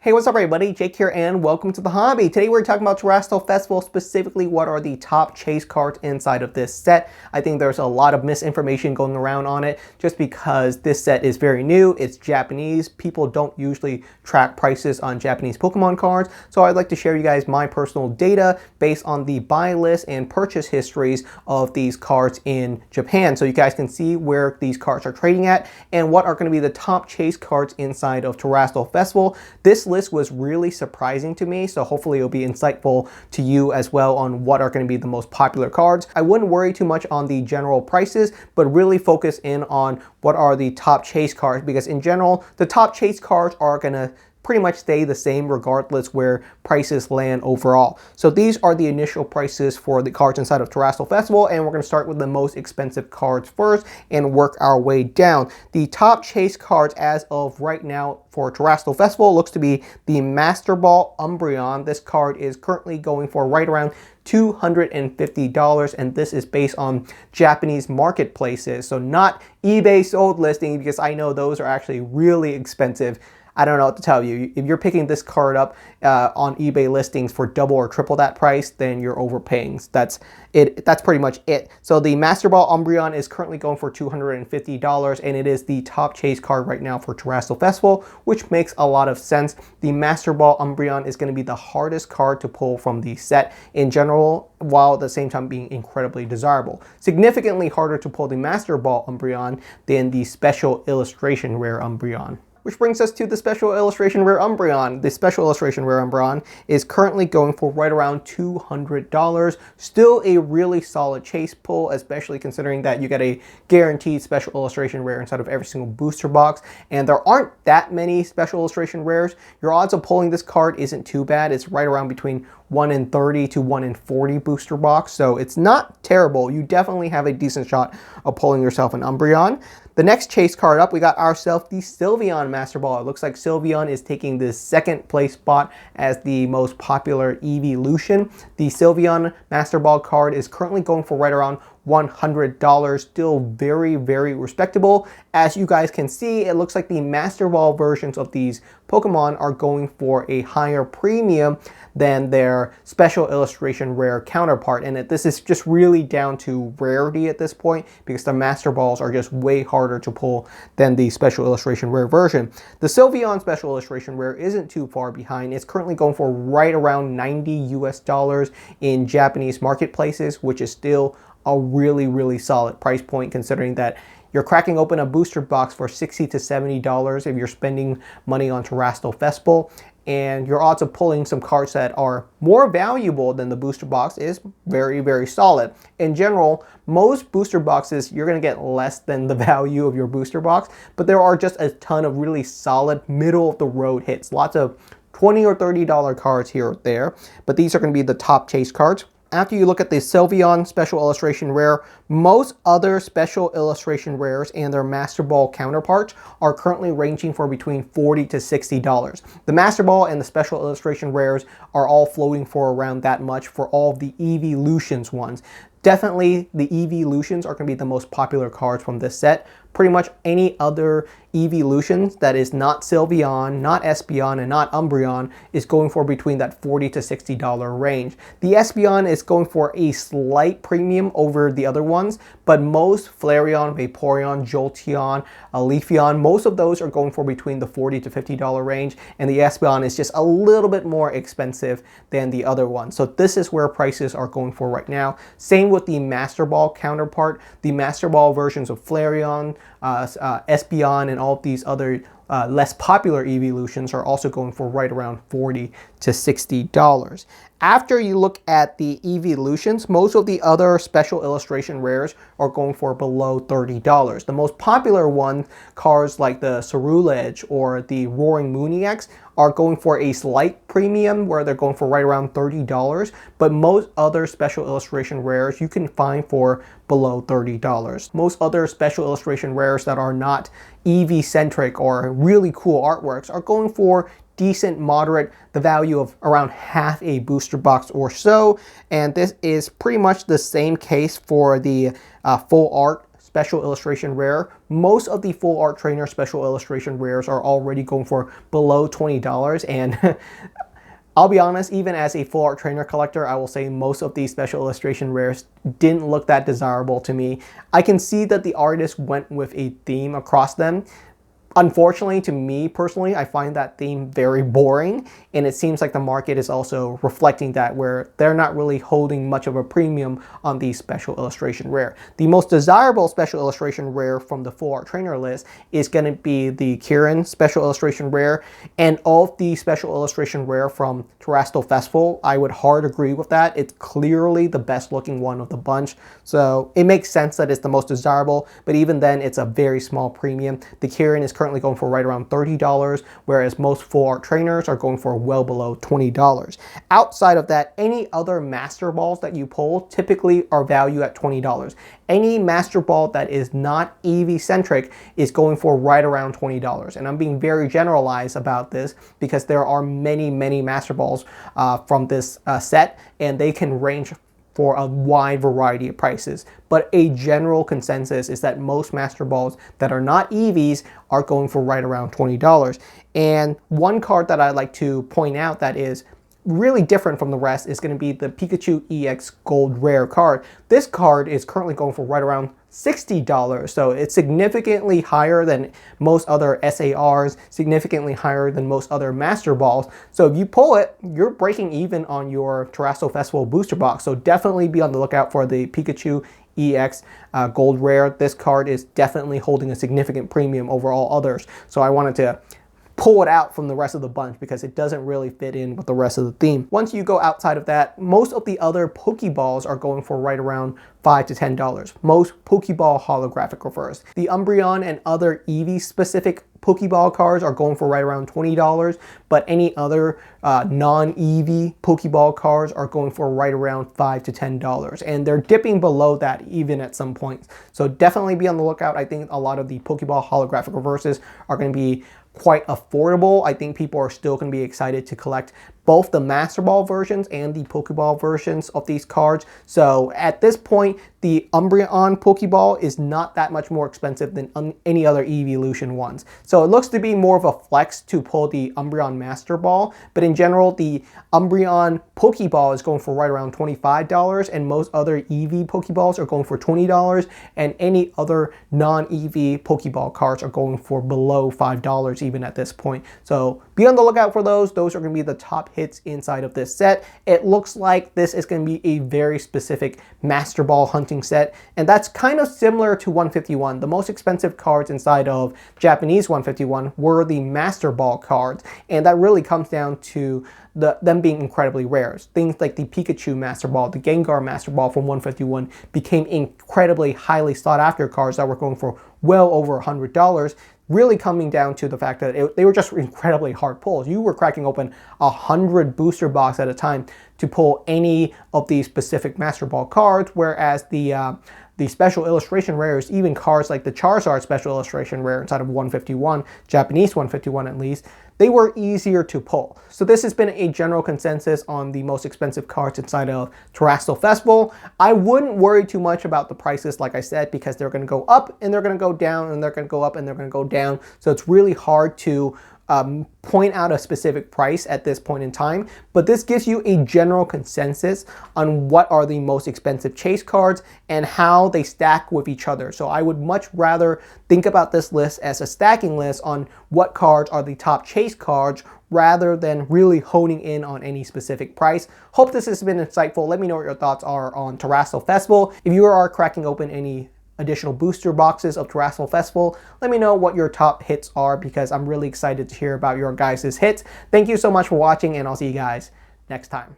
Hey, what's up everybody? Jake here and welcome to the hobby. Today we're talking about Terastal Festival, specifically what are the top chase cards inside of this set. I think there's a lot of misinformation going around on it just because this set is very new, it's Japanese. People don't usually track prices on Japanese Pokemon cards, so I'd like to share you guys my personal data based on the buy list and purchase histories of these cards in Japan, so you guys can see where these cards are trading at and what are going to be the top chase cards inside of Terastal Festival. This list was really surprising to me, so hopefully it'll be insightful to you as well on what are going to be the most popular cards. I wouldn't worry too much on the general prices, but really focus in on what are the top chase cards, because in general, the top chase cards are going to pretty much stay the same regardless where prices land overall. So these are the initial prices for the cards inside of Terastal Festival, and we're going to start with the most expensive cards first and work our way down. The top chase cards as of right now for Terastal Festival looks to be the Master Ball Umbreon. This card is currently going for right around $250, and this is based on Japanese marketplaces, so not eBay sold listings, because I know those are actually really expensive. I don't know what to tell you. If you're picking this card up on eBay listings for double or triple that price, then you're overpaying. That's it. That's pretty much it. So the Master Ball Umbreon is currently going for $250, and it is the top chase card right now for Terastal Festival, which makes a lot of sense. The Master Ball Umbreon is going to be the hardest card to pull from the set in general, while at the same time being incredibly desirable. Significantly harder to pull the Master Ball Umbreon than the Special Illustration Rare Umbreon. Which brings us to the Special Illustration Rare Umbreon. The Special Illustration Rare Umbreon is currently going for right around $200. Still a really solid chase pull, especially considering that you get a guaranteed Special Illustration Rare inside of every single booster box. And there aren't that many Special Illustration Rares. Your odds of pulling this card isn't too bad. It's right around between 1 in 30 to 1 in 40 booster box. So it's not terrible. You definitely have a decent shot of pulling yourself an Umbreon. The next chase card up, we got ourselves the Sylveon Master Ball. It looks like Sylveon is taking the second place spot as the most popular Eevee Evolution. The Sylveon Master Ball card is currently going for right around $100, still very, very respectable. As you guys can see, it looks like the Master Ball versions of these Pokemon are going for a higher premium than their Special Illustration Rare counterpart. And this is just really down to rarity at this point, because the Master Balls are just way harder to pull than the Special Illustration Rare version. The Sylveon Special Illustration Rare isn't too far behind. It's currently going for right around $90 US in Japanese marketplaces, which is still a really, really solid price point, considering that you're cracking open a booster box for $60 to $70 if you're spending money on Terastal Festival, and your odds of pulling some cards that are more valuable than the booster box is very, very solid. In general, most booster boxes, you're going to get less than the value of your booster box, but there are just a ton of really solid middle of the road hits. Lots of $20 or $30 cards here or there, but these are going to be the top chase cards. After you look at the Sylveon Special Illustration Rare, most other Special Illustration Rares and their Master Ball counterparts are currently ranging for between $40 to $60. The Master Ball and the Special Illustration Rares are all floating for around that much for all of the Eevee Evolutions ones. Definitely the Eevee Evolutions are going to be the most popular cards from this set. Pretty much any other Eevee Evolutions that is not Sylveon, not Espeon, and not Umbreon is going for between that $40 to $60 range. The Espeon is going for a slight premium over the other ones, but most Flareon, Vaporeon, Jolteon, Leafeon, most of those are going for between the $40 to $50 range, and the Espeon is just a little bit more expensive than the other ones. So this is where prices are going for right now. Same with the Master Ball counterpart. The Master Ball versions of Flareon, Espeon, and all of these other less popular Eevee Evolutions are also going for right around $40 to $60. After you look at the Eevee Evolutions, most of the other Special Illustration Rares are going for below $30. The most popular one, cards like the Ceruledge or the Roaring Moonix, are going for a slight premium where they're going for right around $30, but most other Special Illustration Rares you can find for below $30. Most other Special Illustration Rares that are not Eevee centric or really cool artworks are going for decent, moderate, the value of around half a booster box or so, and this is pretty much the same case for the full art special illustration rare, most of the full art trainer special illustration rares are already going for below $20, and I'll be honest, even as a full art trainer collector, I will say most of these special illustration rares didn't look that desirable to me. I can see that the artist went with a theme across them. Unfortunately, to me personally, I find that theme very boring, and it seems like the market is also reflecting that, where they're not really holding much of a premium on the special illustration rare. The most desirable special illustration rare from the full art trainer list is going to be the Kieran special illustration rare, and all of the special illustration rare from Terastal Festival, I would hard agree with that. It's clearly the best looking one of the bunch, so it makes sense that it's the most desirable, but even then it's a very small premium. The Kieran is currently going for right around $30, whereas most full art trainers are going for well below $20. Outside of that, any other Master Balls that you pull typically are valued at $20. Any Master Ball that is not Eevee centric is going for right around $20. And I'm being very generalized about this because there are many Master Balls from this set, and they can range for a wide variety of prices. But a general consensus is that most Master Balls that are not Eevees are going for right around $20. And one card that I'd like to point out that is really different from the rest is going to be the Pikachu EX Gold Rare card. This card is currently going for right around $60, so it's significantly higher than most other SARs, significantly higher than most other Master Balls. So if you pull it, you're breaking even on your Terastal Festival booster box, so definitely be on the lookout for the Pikachu EX Gold Rare. This card is definitely holding a significant premium over all others, so I wanted to pull it out from the rest of the bunch because it doesn't really fit in with the rest of the theme. Once you go outside of that, most of the other Pokeballs are going for right around $5 to $10. Most Pokeball holographic reverse. The Umbreon and other Eevee specific Pokeball cards are going for right around $20, but any other non-Eevee Pokeball cards are going for right around $5 to $10, and they're dipping below that even at some points. So definitely be on the lookout. I think a lot of the Pokeball holographic reverses are going to be quite affordable. I think people are still going to be excited to collect both the Master Ball versions and the Pokeball versions of these cards. So at this point, the Umbreon Pokeball is not that much more expensive than any other Eevee Evolution ones. So it looks to be more of a flex to pull the Umbreon Master Ball, but in general, the Umbreon Pokeball is going for right around $25, and most other Eevee Pokeballs are going for $20, and any other non-Eevee Pokeball cards are going for below $5 even at this point. So be on the lookout for those. Those are going to be the top hits inside of this set. It looks like this is going to be a very specific Master Ball hunting set, and that's kind of similar to 151. The most expensive cards inside of Japanese 151 were the Master Ball cards, and that really comes down to them being incredibly rare. Things like the Pikachu Master Ball, the Gengar Master Ball from 151 became incredibly highly sought after cards that were going for well over $100, really coming down to the fact that they were just incredibly hard pulls. You were cracking open 100 booster box at a time to pull any of these specific Master Ball cards, whereas the special illustration rares, even cards like the Charizard special illustration rare inside of 151, Japanese 151 at least, they were easier to pull. So this has been a general consensus on the most expensive cards inside of Terastal Festival. I wouldn't worry too much about the prices, like I said, because they're going to go up and they're going to go down and they're going to go up and they're going to go down. So it's really hard to point out a specific price at this point in time, but this gives you a general consensus on what are the most expensive chase cards and how they stack with each other. So I would much rather think about this list as a stacking list on what cards are the top chase cards rather than really honing in on any specific price. Hope this has been insightful. Let me know what your thoughts are on Terastal Festival. If you are cracking open any additional booster boxes of Terastal Festival, let me know what your top hits are, because I'm really excited to hear about your guys' hits. Thank you so much for watching, and I'll see you guys next time.